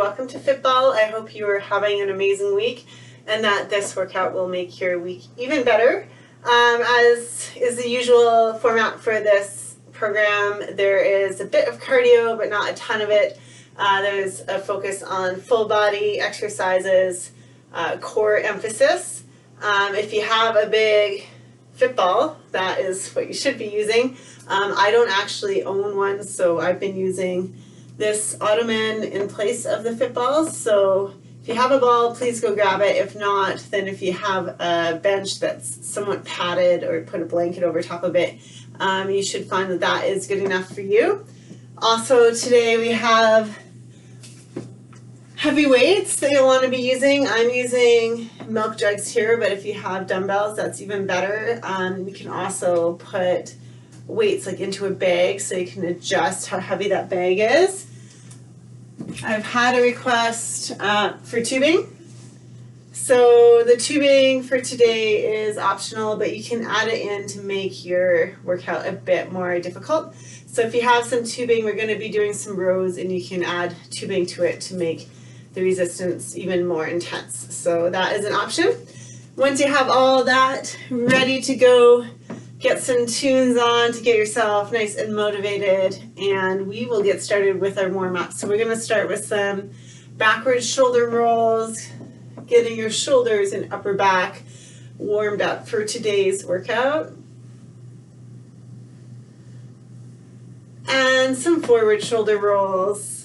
welcome to Fitball. I hope you are having an amazing week and that this workout will make your week even better. As is the usual format for this program, there is a bit of cardio but not a ton of it. There's a focus on full body exercises, core emphasis. If you have a big Fitball, that is what you should be using. I don't actually own one, so I've been using this ottoman in place of the Fitball. So if you have a ball, please go grab it. If not, then if you have a bench that's somewhat padded or put a blanket over top of it, you should find that that is good enough for you. Also today we have heavy weights that you'll want to be using. I'm using milk jugs here, but if you have dumbbells, that's even better. You can also put weights like into a bag so you can adjust how heavy that bag is. I've had a request for tubing. So the tubing for today is optional, but you can add it in to make your workout a bit more difficult. So if you have some tubing, we're going to be doing some rows and you can add tubing to it to make the resistance even more intense. So that is an option. Once you have all that ready to go, get some tunes on to get yourself nice and motivated, and we will get started with our warm-up. So we're going to start with some backward shoulder rolls, getting your shoulders and upper back warmed up for today's workout. And some forward shoulder rolls.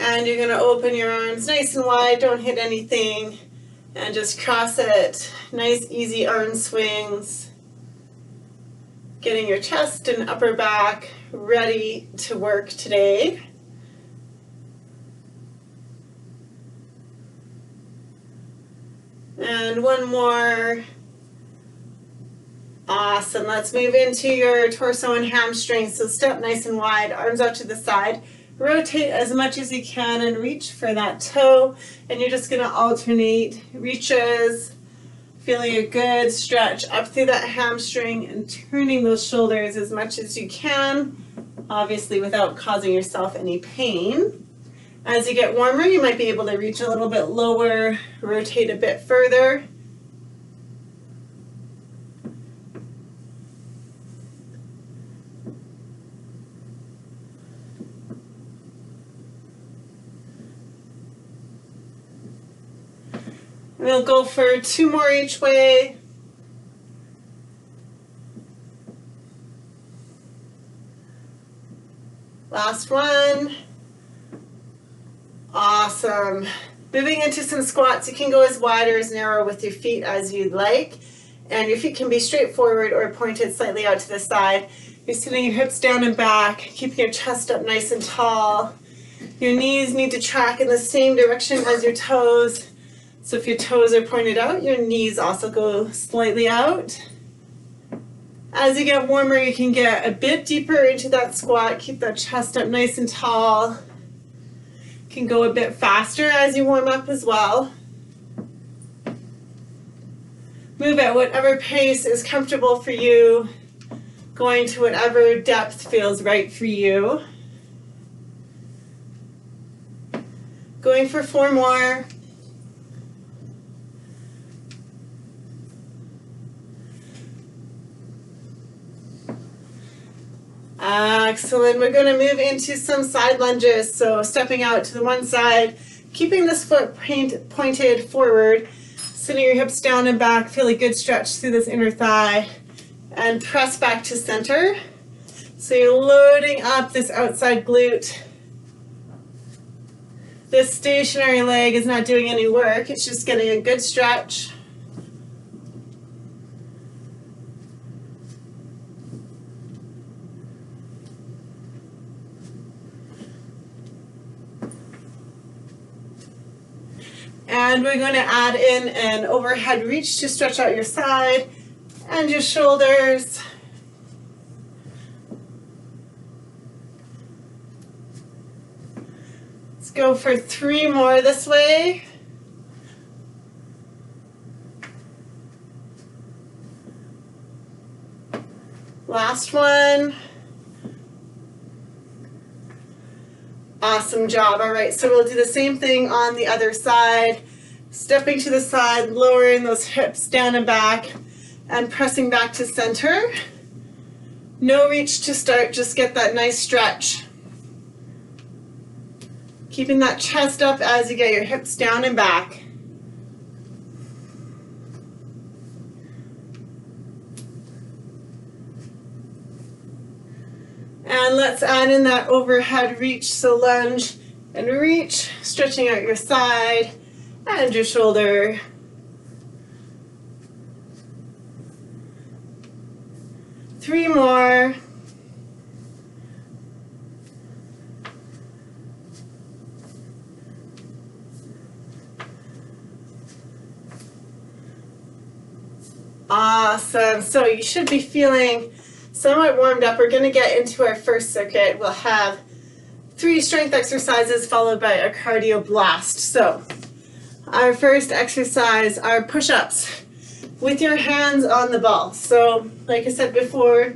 And you're going to open your arms nice and wide, don't hit anything, and just cross it. Nice easy arm swings. Getting your chest and upper back ready to work today. And one more. Awesome. Let's move into your torso and hamstrings. So step nice and wide, arms out to the side. Rotate as much as you can and reach for that toe, and you're just going to alternate reaches, feeling a good stretch up through that hamstring and turning those shoulders as much as you can, obviously without causing yourself any pain. As you get warmer, you might be able to reach a little bit lower, rotate a bit further. We'll go for 2 more each way. Last one. Awesome. Moving into some squats, you can go as wide or as narrow with your feet as you'd like. And your feet can be straight forward or pointed slightly out to the side. You're sitting your hips down and back, keeping your chest up nice and tall. Your knees need to track in the same direction as your toes. So if your toes are pointed out, your knees also go slightly out. As you get warmer, you can get a bit deeper into that squat. Keep that chest up nice and tall. You can go a bit faster as you warm up as well. Move at whatever pace is comfortable for you, going to whatever depth feels right for you. Going for 4 more. Excellent. We're going to move into some side lunges. So stepping out to the one side, keeping this foot pointed forward, sitting your hips down and back, feel a good stretch through this inner thigh, and press back to center. So you're loading up this outside glute. This stationary leg is not doing any work. It's just getting a good stretch. And we're going to add in an overhead reach to stretch out your side and your shoulders. Let's go for 3 more this way. Last one. Awesome job. All right, so we'll do the same thing on the other side. Stepping to the side, lowering those hips down and back, and pressing back to center. No reach to start, just get that nice stretch. Keeping that chest up as you get your hips down and back. And let's add in that overhead reach, so lunge and reach, stretching out your side and your shoulder. Three more. Awesome. So you should be feeling somewhat warmed up. We're going to get into our first circuit. We'll have 3 strength exercises followed by a cardio blast. So our first exercise are push-ups with your hands on the ball. So like I said before,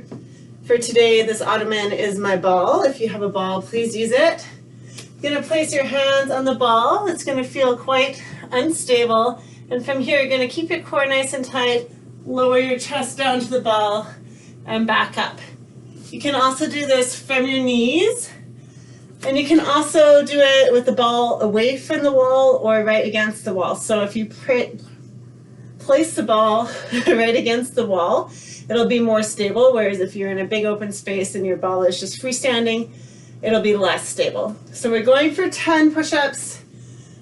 for today, this ottoman is my ball. If you have a ball, please use it. You're going to place your hands on the ball. It's going to feel quite unstable. And from here, you're going to keep your core nice and tight, lower your chest down to the ball, and back up. You can also do this from your knees, and you can also do it with the ball away from the wall or right against the wall. So if you place the ball right against the wall, it'll be more stable, whereas if you're in a big open space and your ball is just freestanding, it'll be less stable. So we're going for 10 push-ups,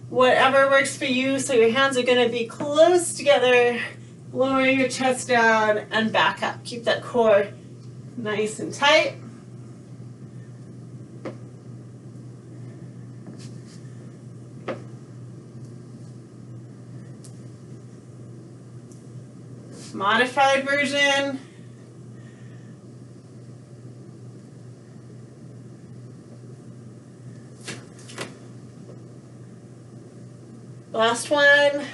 whatever works for you. So your hands are going to be close together. Lower your chest down and back up. Keep that core nice and tight. Modified version. Last one.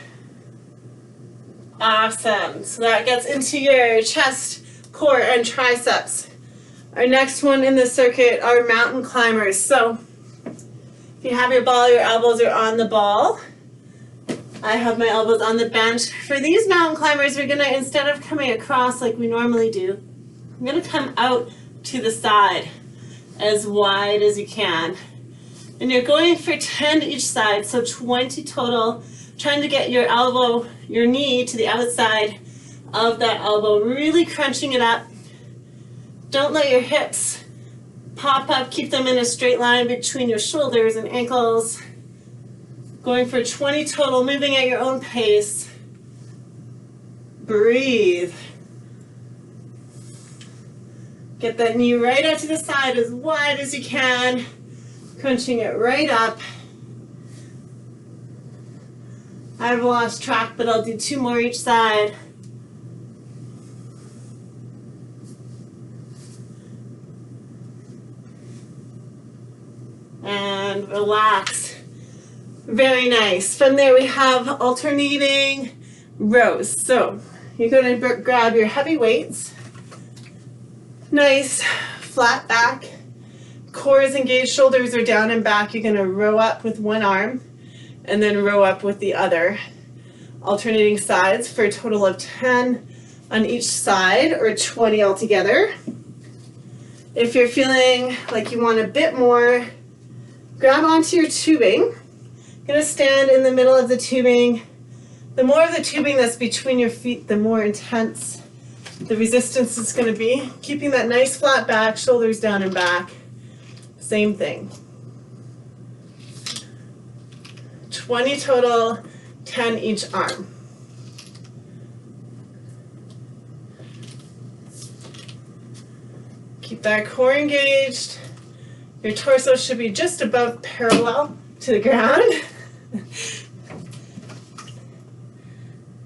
Awesome. So that gets into your chest, core, and triceps. Our next one in the circuit are mountain climbers. So if you have your ball, your elbows are on the ball. I have my elbows on the bench. For these mountain climbers, we're gonna, instead of coming across like we normally do, I'm gonna come out to the side as wide as you can. And you're going for 10 each side, so 20 total. Trying to get your elbow, your knee to the outside of that elbow, really crunching it up. Don't let your hips pop up, keep them in a straight line between your shoulders and ankles. Going for 20 total, moving at your own pace. Breathe. Get that knee right out to the side as wide as you can, crunching it right up. I've lost track, but I'll do 2 more each side. And relax. Very nice. From there we have alternating rows. So you're going to grab your heavy weights. Nice flat back. Core is engaged, shoulders are down and back. You're going to row up with one arm and then row up with the other. Alternating sides for a total of 10 on each side, or 20 altogether. If you're feeling like you want a bit more, grab onto your tubing. You're gonna stand in the middle of the tubing. The more of the tubing that's between your feet, the more intense the resistance is gonna be. Keeping that nice flat back, shoulders down and back. Same thing. 20 total, 10 each arm. Keep that core engaged. Your torso should be just above parallel to the ground.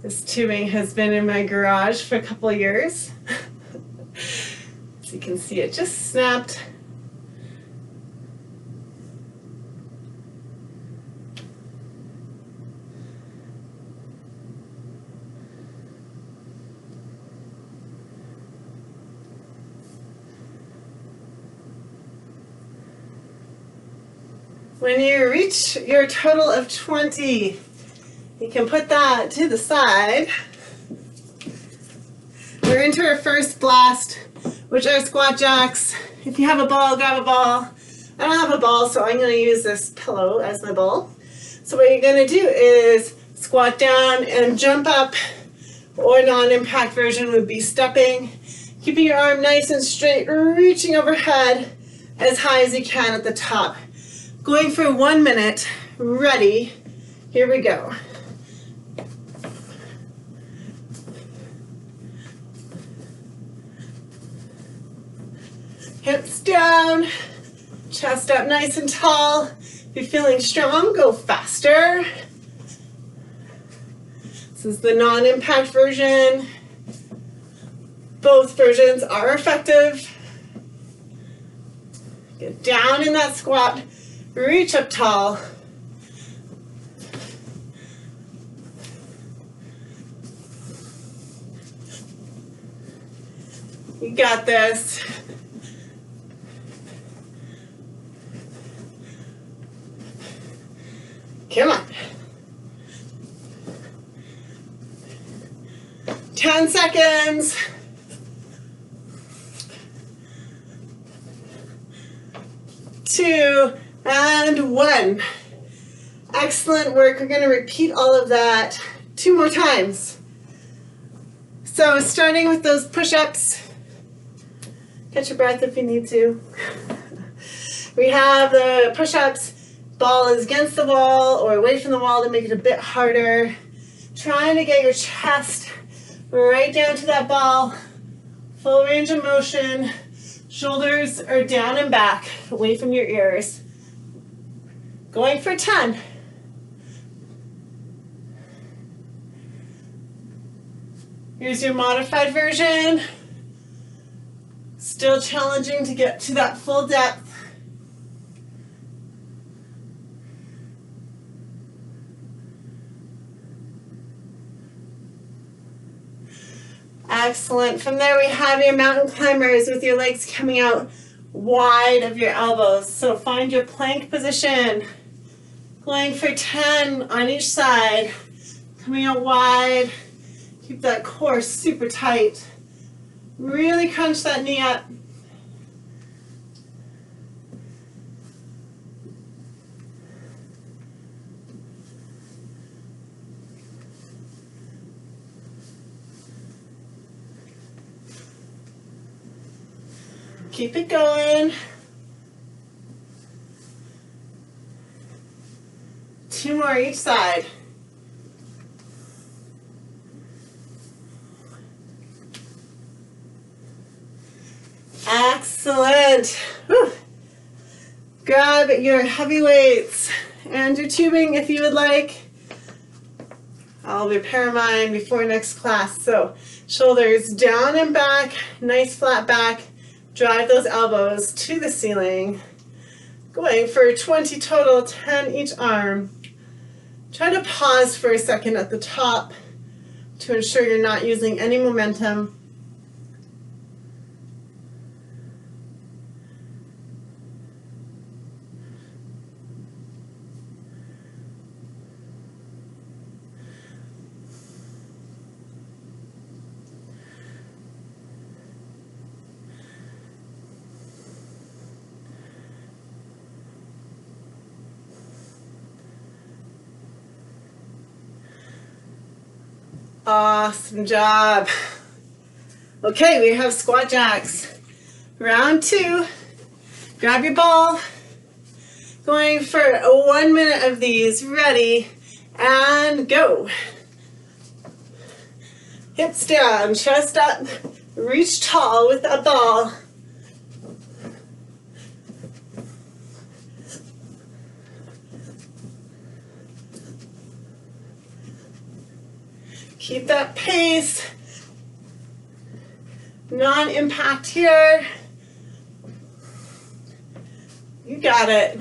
This tubing has been in my garage for a couple of years. So you can see it just snapped. When you reach your total of 20, you can put that to the side. We're into our first blast, which are squat jacks. If you have a ball, grab a ball. I don't have a ball, so I'm going to use this pillow as my ball. So what you're going to do is squat down and jump up, or non-impact version would be stepping, keeping your arm nice and straight, reaching overhead as high as you can at the top. Going for 1 minute. Ready? Here we go. Hips down, chest up nice and tall. If you're feeling strong, go faster. This is the non-impact version. Both versions are effective. Get down in that squat, reach up tall. You got this. Come on. 10 seconds. 2 and 1. Excellent work. We're going to repeat all of that 2 more times. So starting with those push-ups. Catch your breath if you need to. We have the push-ups. Ball is against the wall or away from the wall to make it a bit harder. Trying to get your chest right down to that ball. Full range of motion. Shoulders are down and back, away from your ears. Going for 10. Here's your modified version. Still challenging to get to that full depth. Excellent. From there we have your mountain climbers with your legs coming out wide of your elbows. So find your plank position. Going for 10 on each side. Coming out wide. Keep that core super tight. Really crunch that knee up. Keep it going. 2 more each side. Excellent. Whew. Grab your heavy weights and your tubing if you would like. I'll repair mine before next class. So shoulders down and back, nice flat back. Drive those elbows to the ceiling. Going for 20 total, 10 each arm. Try to pause for a second at the top to ensure you're not using any momentum. Awesome job. Okay, we have squat jacks. Round 2. Grab your ball. Going for 1 minute of these. Ready and go. Hips down, chest up. Reach tall with that ball. Keep that pace. Non-impact here. You got it.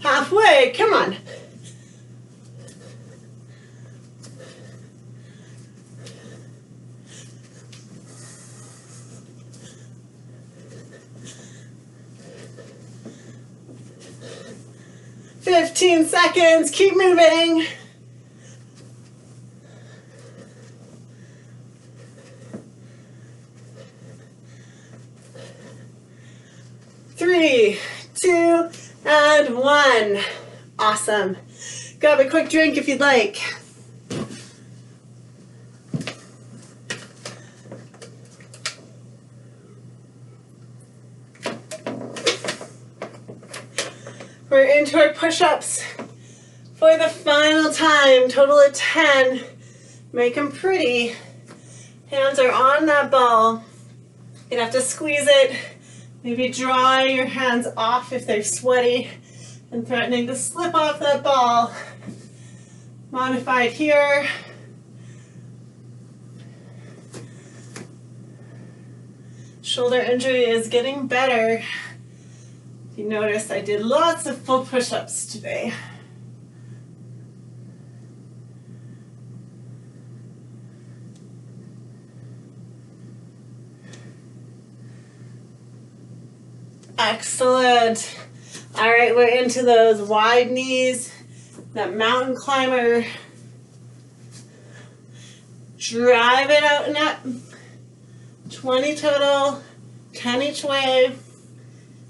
Halfway, come on. 15 seconds, keep moving. Three, two, and one. Awesome. Grab a quick drink if you'd like. We're into our push-ups for the final time, total of 10. Make them pretty. Hands are on that ball. You'd have to squeeze it. Maybe dry your hands off if they're sweaty and threatening to slip off that ball. Modified here. Shoulder injury is getting better. You notice I did lots of full push-ups today. Excellent. All right, we're into those wide knees, that mountain climber. Drive it out and up. 20 total, 10 each way.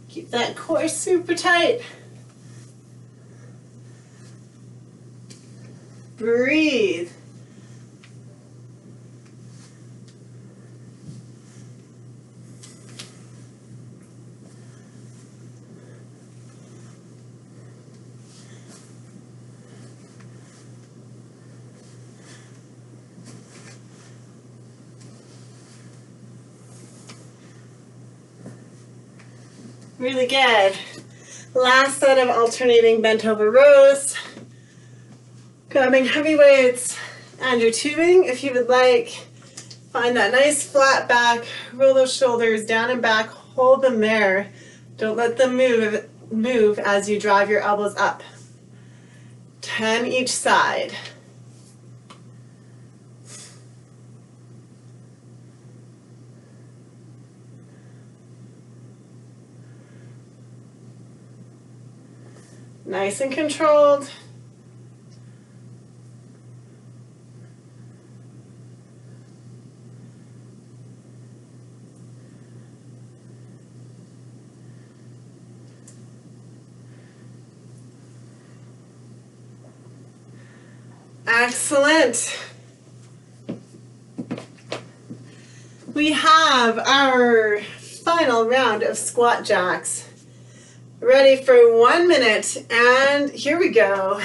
Keep that core super tight. Breathe. Really good. Last set of alternating bent over rows. Grabbing heavy weights and your tubing if you would like. Find that nice flat back. Roll those shoulders down and back. Hold them there. Don't let them move as you drive your elbows up. 10 each side. Nice and controlled. Excellent. We have our final round of squat jacks. Ready for 1 minute, and here we go.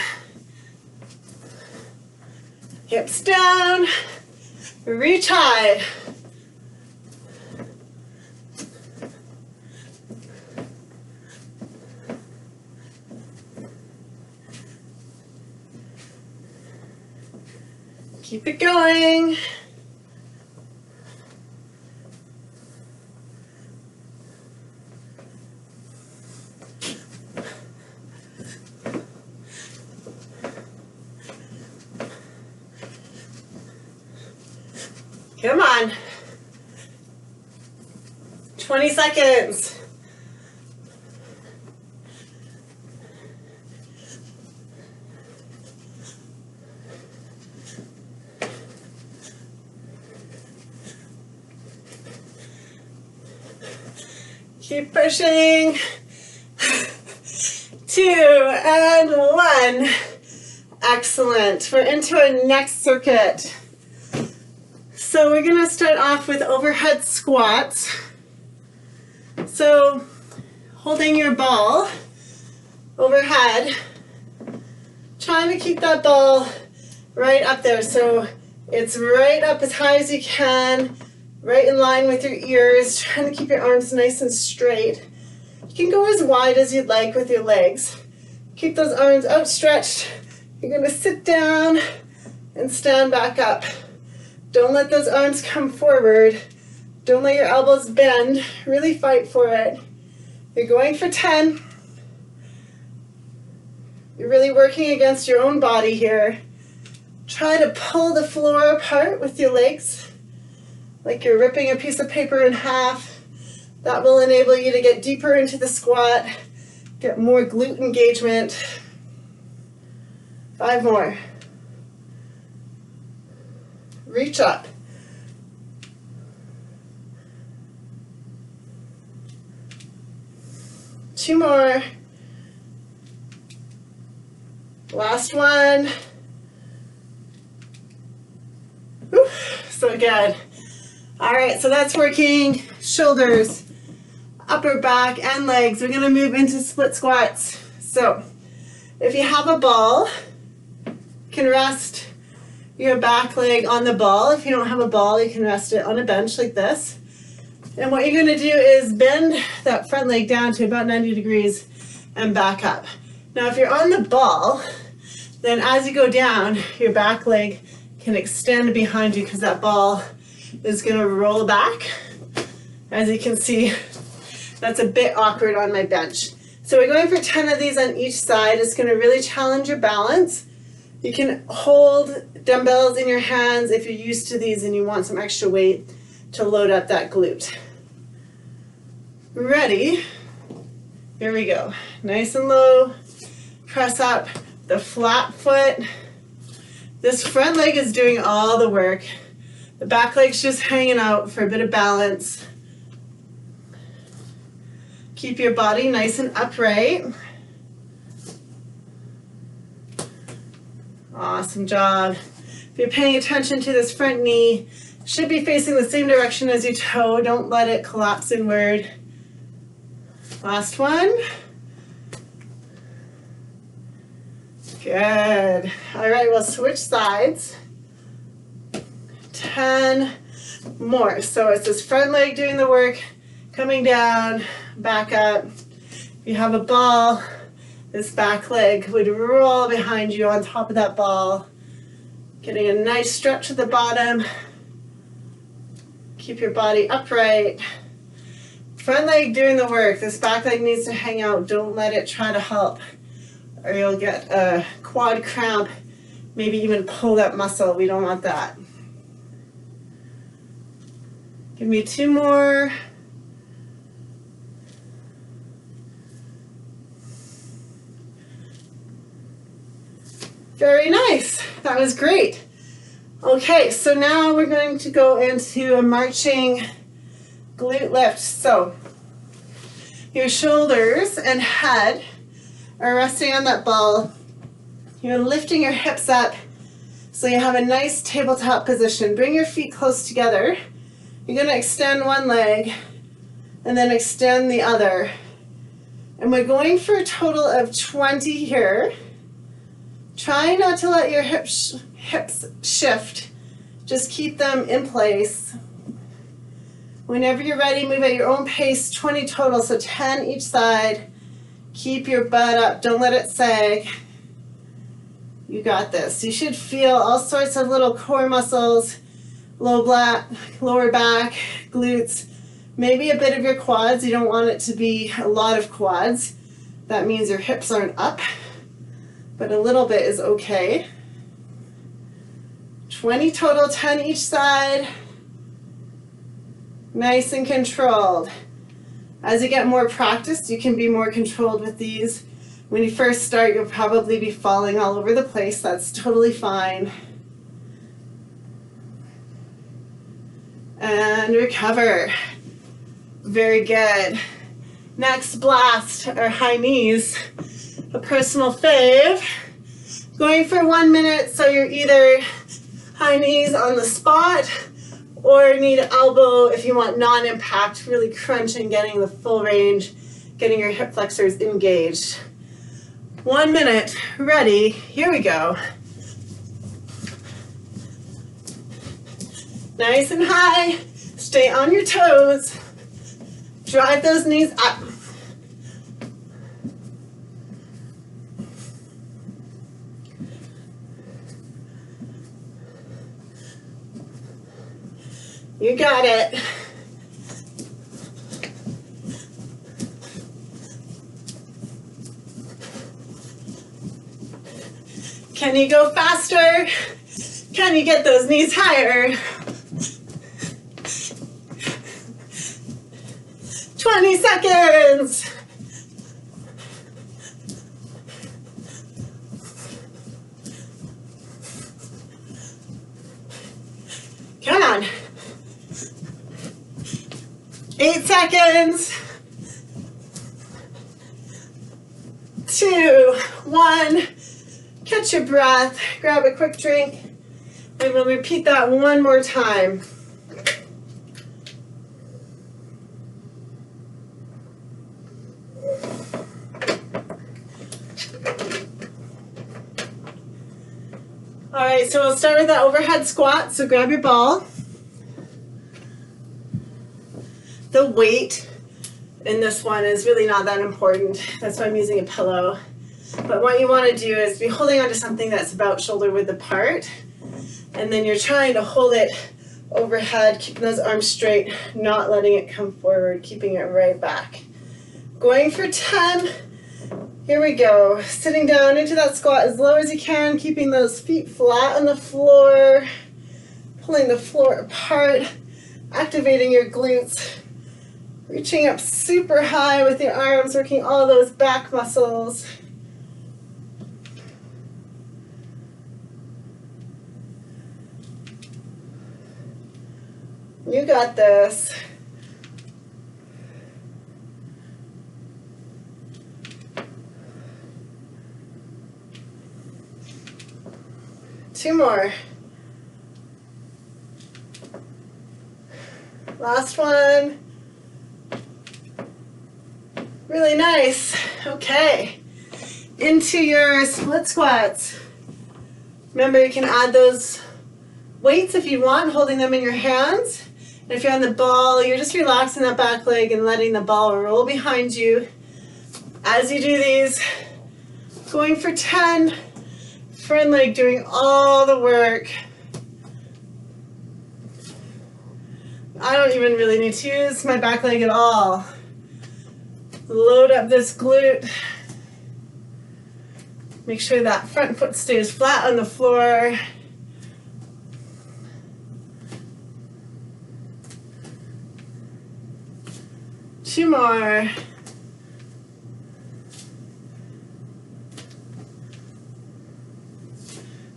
Hips down, reach high. Keep it going. Come on. 20 seconds. Keep pushing. 2 and 1. Excellent. We're into our next circuit. So we're going to start off with overhead squats. So holding your ball overhead, trying to keep that ball right up there. So it's right up as high as you can, right in line with your ears, trying to keep your arms nice and straight. You can go as wide as you'd like with your legs. Keep those arms outstretched. You're going to sit down and stand back up. Don't let those arms come forward. Don't let your elbows bend. Really fight for it. You're going for 10. You're really working against your own body here. Try to pull the floor apart with your legs, like you're ripping a piece of paper in half. That will enable you to get deeper into the squat, get more glute engagement. 5 more. Reach up. 2 more. Last one. Whew, so good. All right, so that's working shoulders, upper back, and legs. We're gonna move into split squats. So if you have a ball, you can rest your back leg on the ball. If you don't have a ball, you can rest it on a bench like this. And what you're gonna do is bend that front leg down to about 90 degrees and back up. Now, if you're on the ball, then as you go down, your back leg can extend behind you because that ball is gonna roll back. As you can see, that's a bit awkward on my bench. So we're going for 10 of these on each side. It's gonna really challenge your balance. You can hold dumbbells in your hands if you're used to these and you want some extra weight to load up that glute. Ready? Here we go. Nice and low. Press up the flat foot. This front leg is doing all the work. The back leg's just hanging out for a bit of balance. Keep your body nice and upright. Awesome job. If you're paying attention to this front knee, it should be facing the same direction as your toe. Don't let it collapse inward. Last one. Good. All right, we'll switch sides. 10 more. So it's this front leg doing the work, coming down, back up. If you have a ball, this back leg would roll behind you on top of that ball, getting a nice stretch at the bottom. Keep your body upright. Front leg doing the work. This back leg needs to hang out. Don't let it try to help, or you'll get a quad cramp, maybe even pull that muscle. We don't want that. Give me 2 more. Very nice. That was great. Okay, so now we're going to go into a marching glute lift. So your shoulders and head are resting on that ball. You're lifting your hips up so you have a nice tabletop position. Bring your feet close together. You're going to extend one leg and then extend the other. And we're going for a total of 20 here. Try not to let your hips shift. Just keep them in place. Whenever you're ready, move at your own pace. 20 total, so 10 each side. Keep your butt up. Don't let it sag. You got this. You should feel all sorts of little core muscles, lower back, glutes, maybe a bit of your quads. You don't want it to be a lot of quads. That means your hips aren't up, but a little bit is okay. 20 total, 10 each side. Nice and controlled. As you get more practice, you can be more controlled with these. When you first start, you'll probably be falling all over the place. That's totally fine. And recover. Very good. Next blast, our high knees. A personal fave. Going for 1 minute, so you're either high knees on the spot or knee to elbow if you want non-impact, really crunching, getting the full range, getting your hip flexors engaged. 1 minute, ready, here we go. Nice and high, stay on your toes, drive those knees up. You got it. Can you go faster? Can you get those knees higher? 20 seconds. seconds. 2, 1. Catch your breath. Grab a quick drink. And we'll repeat that one more time. All right, so we'll start with that overhead squat. So grab your ball. The weight in this one is really not that important. That's why I'm using a pillow. But what you want to do is be holding onto something that's about shoulder width apart. And then you're trying to hold it overhead, keeping those arms straight, not letting it come forward, keeping it right back. Going for 10. Here we go. Sitting down into that squat as low as you can, keeping those feet flat on the floor, pulling the floor apart, activating your glutes, reaching up super high with your arms, working all those back muscles. You got this. Two more. Last one. Really nice. Okay. Into your split squats. Remember, you can add those weights if you want, holding them in your hands. And if you're on the ball, you're just relaxing that back leg and letting the ball roll behind you. As you do these, going for 10, front leg doing all the work. I don't even really need to use my back leg at all. Load up this glute. Make sure that front foot stays flat on the floor. Two more.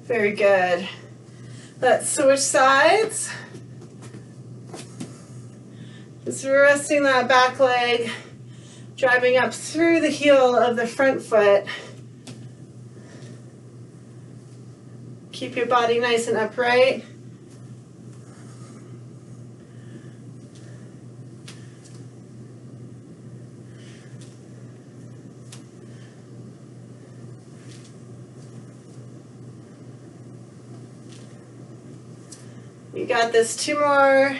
Very good. Let's switch sides. Just resting that back leg, driving up through the heel of the front foot. Keep your body nice and upright. You got this. Two more.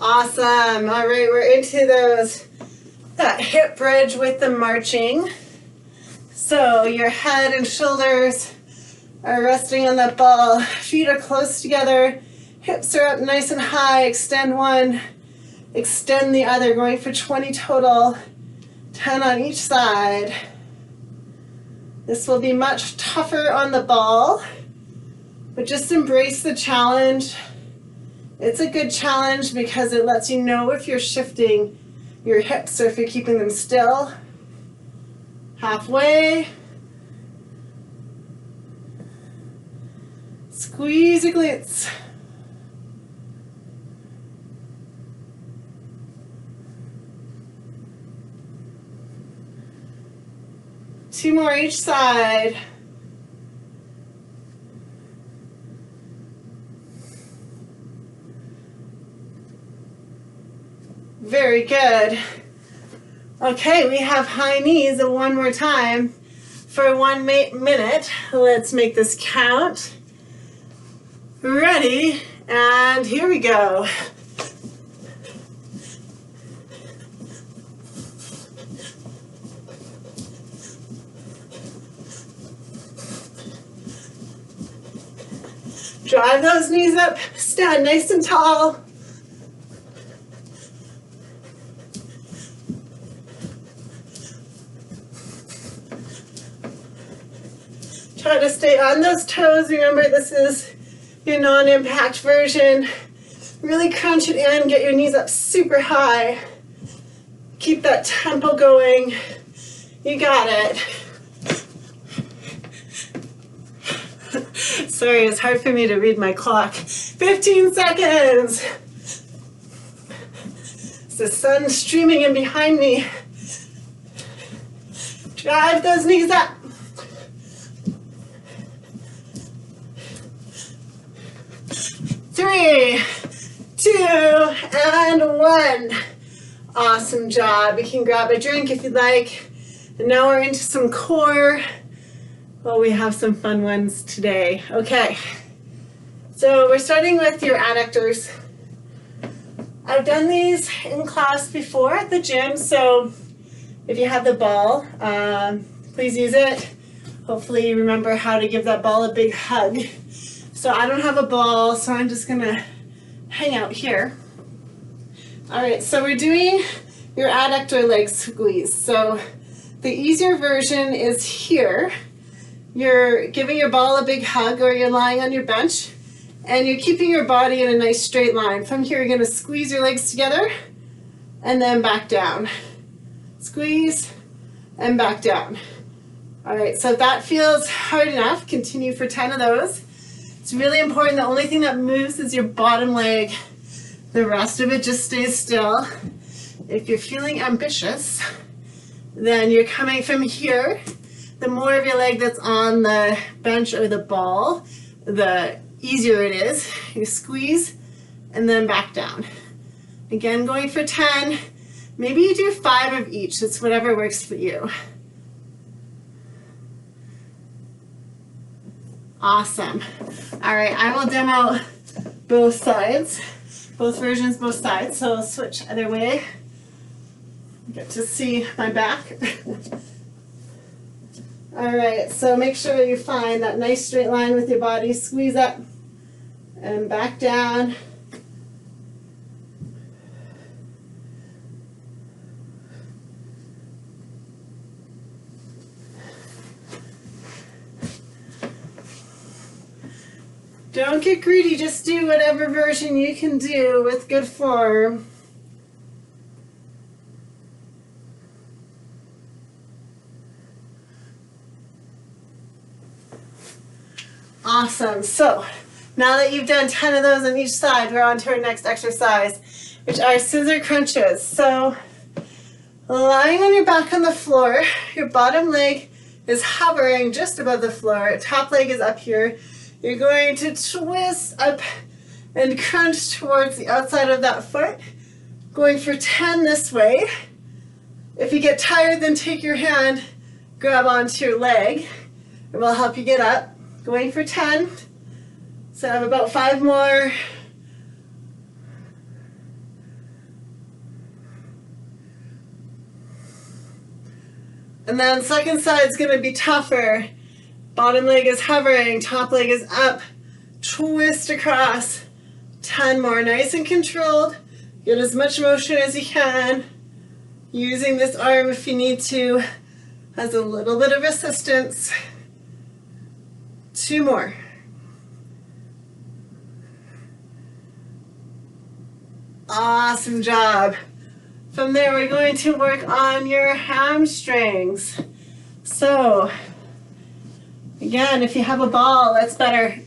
Awesome. All right, we're into that hip bridge with the marching. So your head and shoulders are resting on that ball. Feet are close together. Hips are up nice and high. Extend one, extend the other. Going for 20 total, 10 on each side. This will be much tougher on the ball, but just embrace the challenge. It's a good challenge because it lets you know if you're shifting your hips or if you're keeping them still. Halfway. Squeeze your glutes. Two more each side. Very good. Okay, we have high knees one more time for 1 minute. Let's make this count. Ready, and here we go. Drive those knees up, stand nice and tall. Try to stay on those toes. Remember, this is your non-impact version. Really crunch it in, get your knees up super high. Keep that tempo going. You got it. Sorry, it's hard for me to read my clock. 15 seconds. The sun streaming in behind me. Drive those knees up. 3, 2, and 1. Awesome job. You can grab a drink if you'd like. And now we're into some core. Well, we have some fun ones today. Okay. So we're starting with your adductors. I've done these in class before at the gym, so if you have the ball, please use it. Hopefully you remember how to give that ball a big hug. So I don't have a ball, so I'm just gonna hang out here. All right, so we're doing your adductor leg squeeze. So the easier version is here. You're giving your ball a big hug, or you're lying on your bench, and you're keeping your body in a nice straight line. From here, you're gonna squeeze your legs together and then back down. Squeeze and back down. All right, so if that feels hard enough, continue for 10 of those. It's really important, the only thing that moves is your bottom leg. The rest of it just stays still. If you're feeling ambitious, then you're coming from here. The more of your leg that's on the bench or the ball, the easier it is. You squeeze and then back down. Again, going for 10. Maybe you do 5 of each. It's whatever works for you. Awesome. All right, I will demo both sides, both versions, both sides. So I'll switch either way. You get to see my back. All right, so make sure you find that nice straight line with your body. Squeeze up and back down. Don't get greedy, just do whatever version you can do with good form. Awesome. So now that you've done 10 of those on each side, we're on to our next exercise, which are scissor crunches. So lying on your back on the floor, your bottom leg is hovering just above the floor, top leg is up here. You're going to twist up and crunch towards the outside of that foot, going for 10 this way. If you get tired, then take your hand, grab onto your leg, and we'll help you get up. Going for 10. So I have about 5 more. And then second side's going to be tougher. Bottom leg is hovering, top leg is up. Twist across. 10 more, nice and controlled. Get as much motion as you can. Using this arm if you need to, as a little bit of assistance. 2 more. Awesome job. From there, we're going to work on your hamstrings. So, again, if you have a ball, that's better.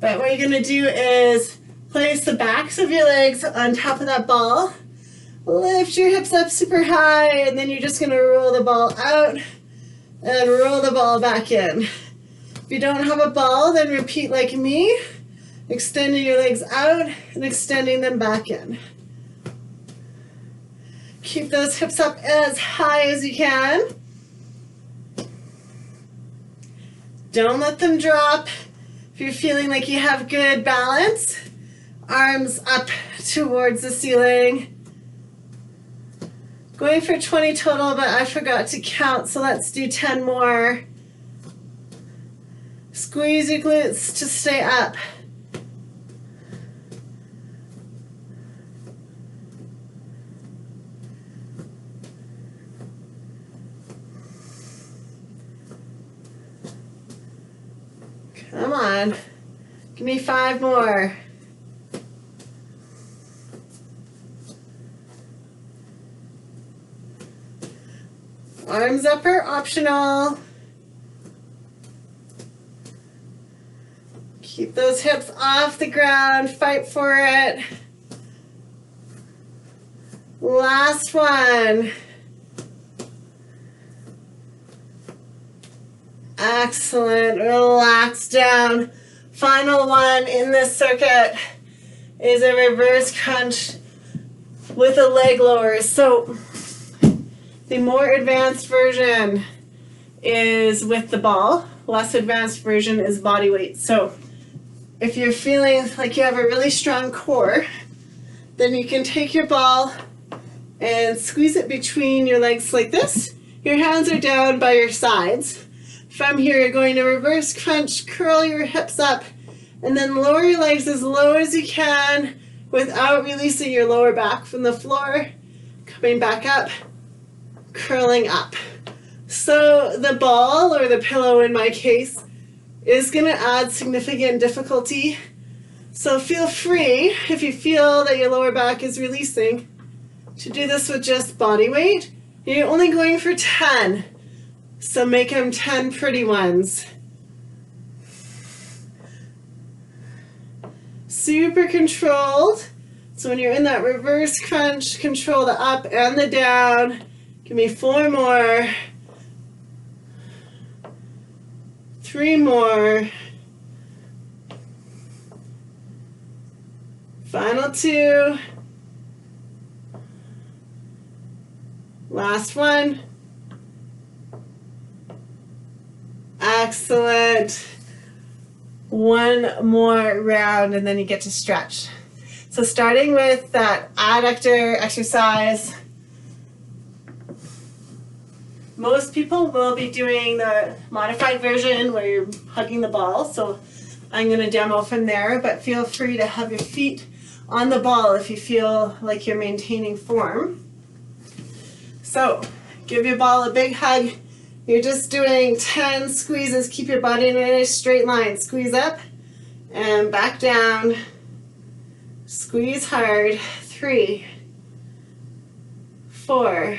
But what you're going to do is place the backs of your legs on top of that ball. Lift your hips up super high, and then you're just going to roll the ball out and roll the ball back in. If you don't have a ball, then repeat like me, extending your legs out and extending them back in. Keep those hips up as high as you can. Don't let them drop. If you're feeling like you have good balance, arms up towards the ceiling. Going for 20 total, but I forgot to count, so let's do 10 more. Squeeze your glutes to stay up. Come on. Give me 5 more. Arms up are optional. Keep those hips off the ground, fight for it. Last one. Excellent, relax down. Final one in this circuit is a reverse crunch with a leg lower. So the more advanced version is with the ball, less advanced version is body weight. So if you're feeling like you have a really strong core, then you can take your ball and squeeze it between your legs like this. Your hands are down by your sides. From here, you're going to reverse crunch, curl your hips up, and then lower your legs as low as you can without releasing your lower back from the floor. Coming back up, curling up. So the ball, or the pillow in my case, is going to add significant difficulty. So feel free, if you feel that your lower back is releasing, to do this with just body weight. You're only going for 10. So make them 10 pretty ones. Super controlled. So when you're in that reverse crunch, control the up and the down. Give me 4 more. 3 more. Final 2. Last one. Excellent. One more round and then you get to stretch. So starting with that adductor exercise, most people will be doing the modified version where you're hugging the ball. So I'm going to demo from there, but feel free to have your feet on the ball if you feel like you're maintaining form. So give your ball a big hug. You're just doing 10 squeezes. Keep your body in a straight line. Squeeze up and back down. Squeeze hard. 3, 4,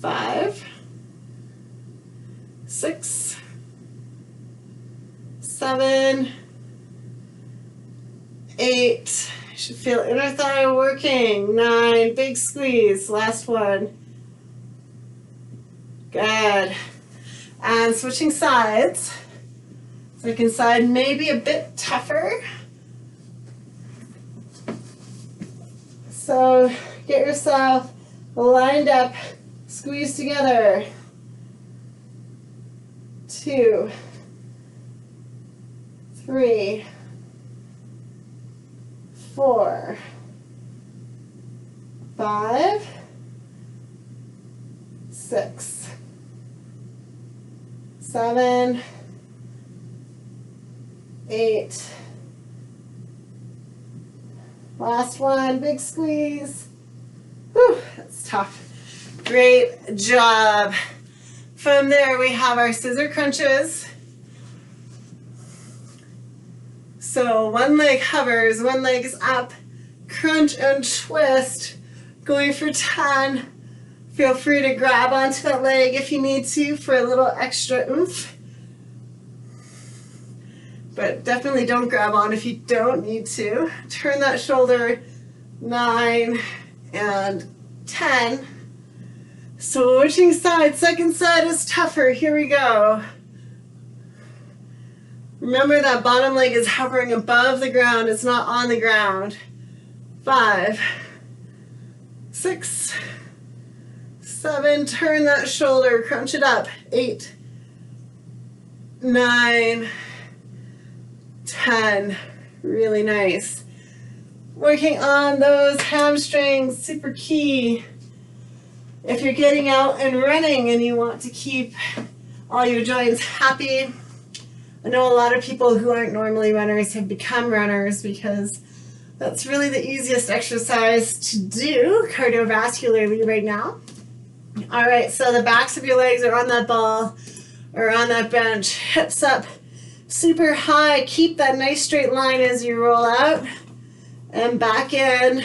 5, 6, 7, 8. You should feel inner thigh working. 9, big squeeze. Last one. Good. And switching sides. Second side may be a bit tougher. So get yourself lined up, squeeze together. 2, 3, 4, 5, 6, 7, 8. Last one, big squeeze. Whew, that's tough. Great job. From there, we have our scissor crunches. So one leg hovers, one leg is up, crunch and twist, going for 10. Feel free to grab onto that leg if you need to for a little extra oomph. But definitely don't grab on if you don't need to. Turn that shoulder. 9 and 10. Switching sides. Second side is tougher. Here we go. Remember that bottom leg is hovering above the ground. It's not on the ground. 5, 6, 7, turn that shoulder, crunch it up. 8, 9, 10. Really nice. Working on those hamstrings, super key. If you're getting out and running and you want to keep all your joints happy, I know a lot of people who aren't normally runners have become runners because that's really the easiest exercise to do cardiovascularly right now. All right, so the backs of your legs are on that ball or on that bench, hips up super high. Keep that nice straight line as you roll out and back in,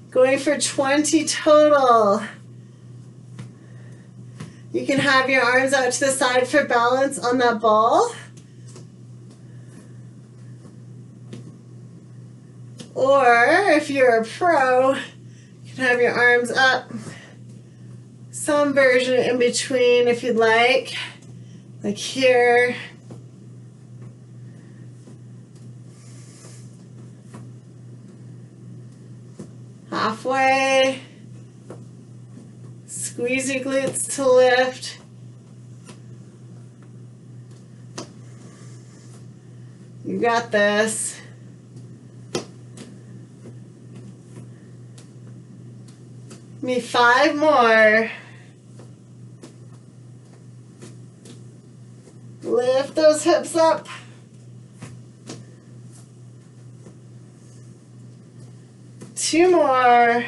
going for 20 total. You can have your arms out to the side for balance on that ball. Or if you're a pro, you can have your arms up. Some version in between if you'd like here. Halfway. Squeeze your glutes to lift. You got this. Give me 5 more. Lift those hips up. Two more.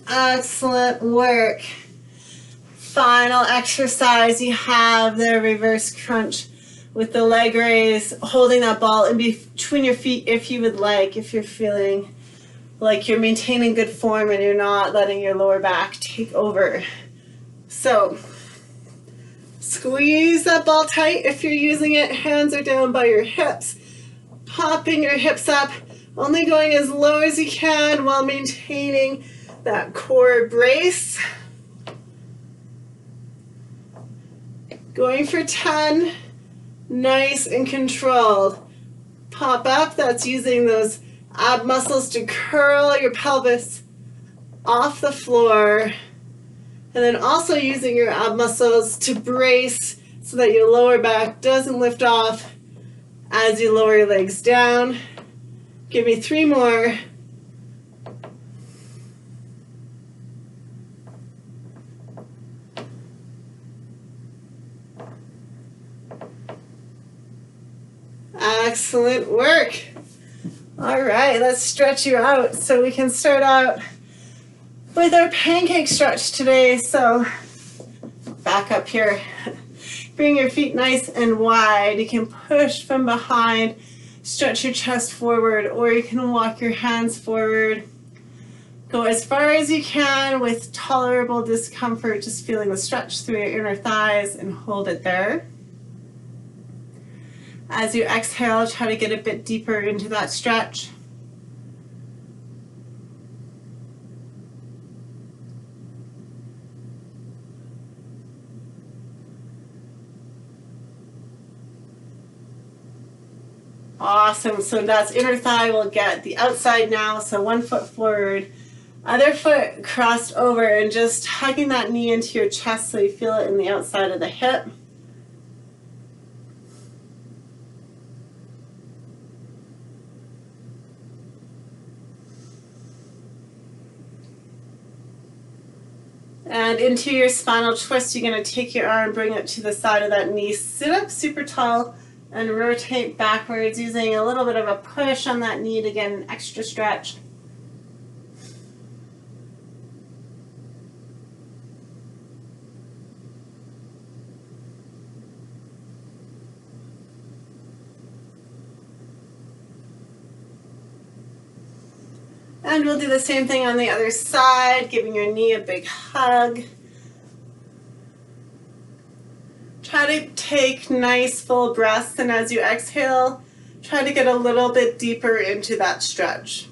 Excellent work. Final exercise, you have the reverse crunch with the leg raise, holding that ball in between your feet if you would like, if you're feeling like you're maintaining good form and you're not letting your lower back take over. So squeeze that ball tight if you're using it. Hands are down by your hips. Popping your hips up, only going as low as you can while maintaining that core brace. Going for 10, nice and controlled. Pop up, that's using those ab muscles to curl your pelvis off the floor. And then also using your ab muscles to brace so that your lower back doesn't lift off as you lower your legs down. Give me 3 more. Excellent work. All right, let's stretch you out. So we can start out with our pancake stretch today. So back up here. Bring your feet nice and wide. You can push from behind, stretch your chest forward, or you can walk your hands forward. Go as far as you can with tolerable discomfort, just feeling the stretch through your inner thighs, and hold it there. As you exhale, try to get a bit deeper into that stretch. Awesome, so that's inner thigh. We'll get the outside now. So 1 foot forward, other foot crossed over, and just hugging that knee into your chest so you feel it in the outside of the hip. And into your spinal twist, you're going to take your arm, bring it to the side of that knee, sit up super tall, and rotate backwards using a little bit of a push on that knee to get an extra stretch. And we'll do the same thing on the other side, giving your knee a big hug. Try to take nice full breaths, and as you exhale, try to get a little bit deeper into that stretch.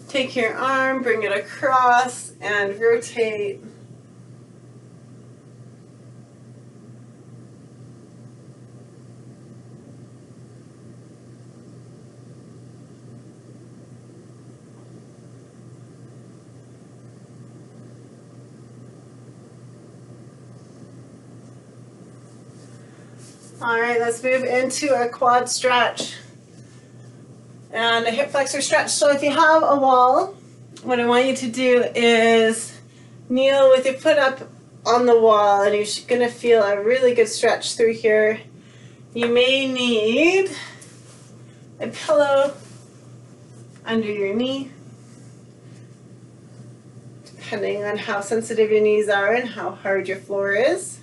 Take your arm, bring it across, and rotate. All right, let's move into a quad stretch and a hip flexor stretch. So if you have a wall, what I want you to do is kneel with your foot up on the wall, and you're going to feel a really good stretch through here. You may need a pillow under your knee, depending on how sensitive your knees are and how hard your floor is.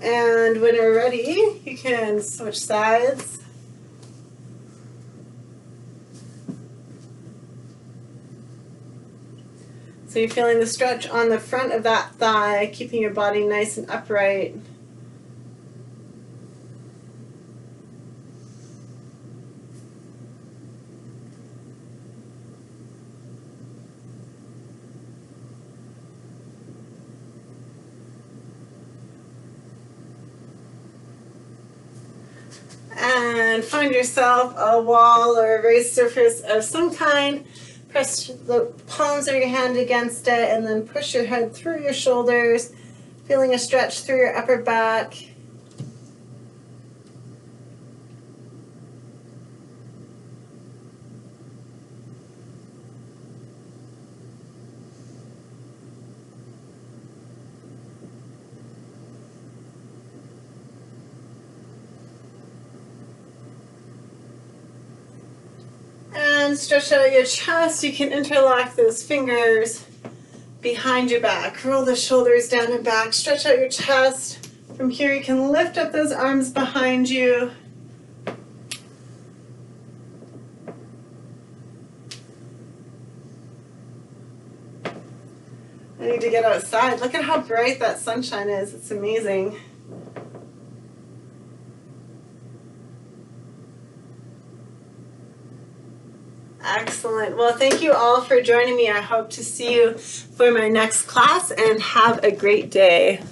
And when you're ready, you can switch sides. So you're feeling the stretch on the front of that thigh, keeping your body nice and upright. And find yourself a wall or a raised surface of some kind. Press the palms of your hand against it and then push your head through your shoulders, feeling a stretch through your upper back. And stretch out your chest. You can interlock those fingers behind your back. Roll the shoulders down and back. Stretch out your chest. From here, you can lift up those arms behind you. I need to get outside. Look at how bright that sunshine is. It's amazing. Excellent. Well, thank you all for joining me. I hope to see you for my next class, and have a great day.